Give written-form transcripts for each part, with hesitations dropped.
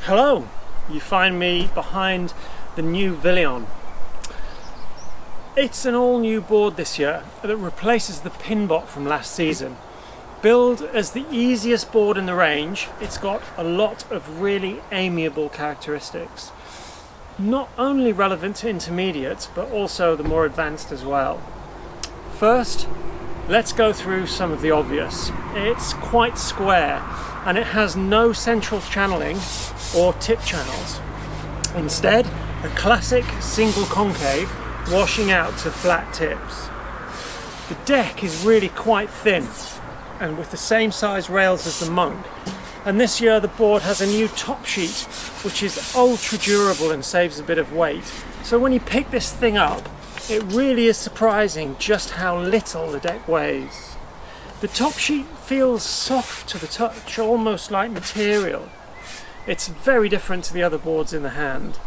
Hello, you find me behind the new Vilion. It's an all new board this year that replaces the Pinbot from last season. Billed as the easiest board in the range, it's got a lot of really amiable characteristics. Not only relevant to intermediates, but also the more advanced as well. First, let's go through some of the obvious. It's quite square and it has no central channeling or tip channels. Instead, a classic single concave washing out to flat tips. The deck is really quite thin and with the same size rails as the Monk, and this year the board has a new top sheet which is ultra durable and saves a bit of weight. So when you pick this thing up, it really is surprising just how little the deck weighs. The top sheet feels soft to the touch, almost like material. It's very different to the other boards in the hand.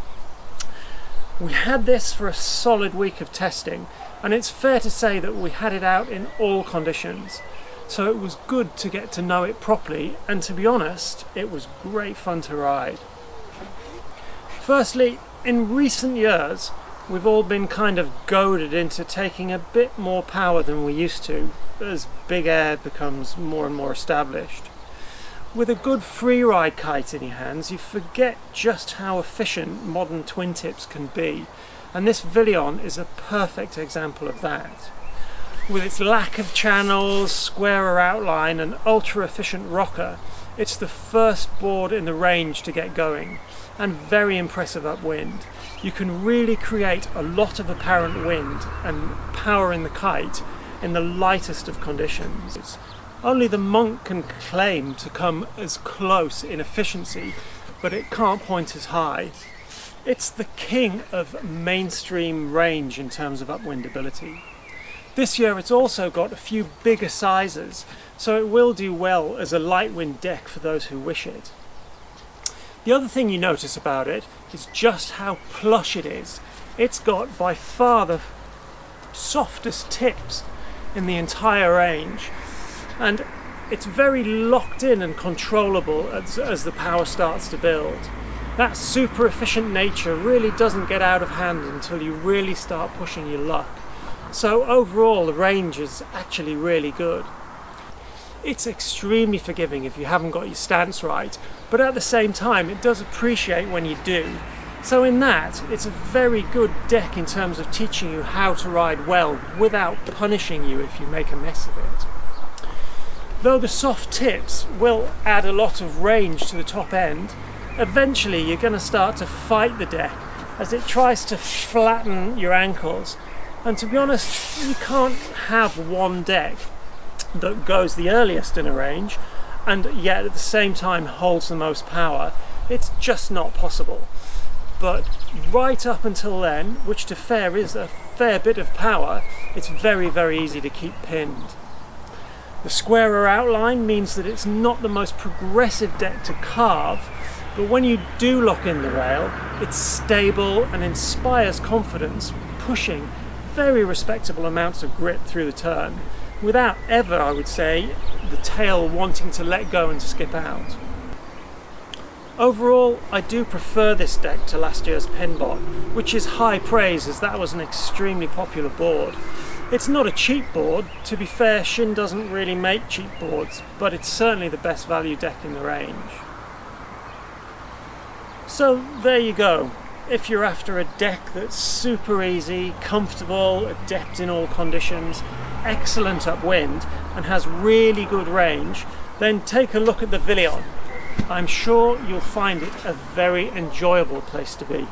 We had this for a solid week of testing, and it's fair to say that we had it out in all conditions. So it was good to get to know it properly, and to be honest, it was great fun to ride. Firstly, in recent years, we've all been kind of goaded into taking a bit more power than we used to as big air becomes more and more established. With a good free ride kite in your hands, you forget just how efficient modern twin tips can be, and this Vilion is a perfect example of that. With its lack of channels, squarer outline and ultra efficient rocker, it's the first board in the range to get going, and very impressive upwind. You can really create a lot of apparent wind and power in the kite in the lightest of conditions. Only the Monk can claim to come as close in efficiency, but it can't point as high. It's the king of mainstream range in terms of upwind ability. This year it's also got a few bigger sizes, so it will do well as a light wind deck for those who wish it. The other thing you notice about it is just how plush it is. It's got by far the softest tips in the entire range, and it's very locked in and controllable as the power starts to build. That super efficient nature really doesn't get out of hand until you really start pushing your luck. So overall the range is actually really good. It's extremely forgiving if you haven't got your stance right, but at the same time it does appreciate when you do. So in that, it's a very good deck in terms of teaching you how to ride well without punishing you if you make a mess of it. Though the soft tips will add a lot of range to the top end, eventually you're going to start to fight the deck as it tries to flatten your ankles. And to be honest, you can't have one deck that goes the earliest in a range and yet at the same time holds the most power. It's just not possible. But right up until then, which to fair is a fair bit of power, it's very, very easy to keep pinned. The squarer outline means that it's not the most progressive deck to carve, but when you do lock in the rail, it's stable and inspires confidence, pushing very respectable amounts of grip through the turn, without ever, I would say, the tail wanting to let go and skip out. Overall, I do prefer this deck to last year's Pinbot, which is high praise as that was an extremely popular board. It's not a cheap board. To be fair, Shinn doesn't really make cheap boards, but it's certainly the best value deck in the range. So there you go. If you're after a deck that's super easy, comfortable, adept in all conditions, excellent upwind, and has really good range, then take a look at the Vilion. I'm sure you'll find it a very enjoyable place to be.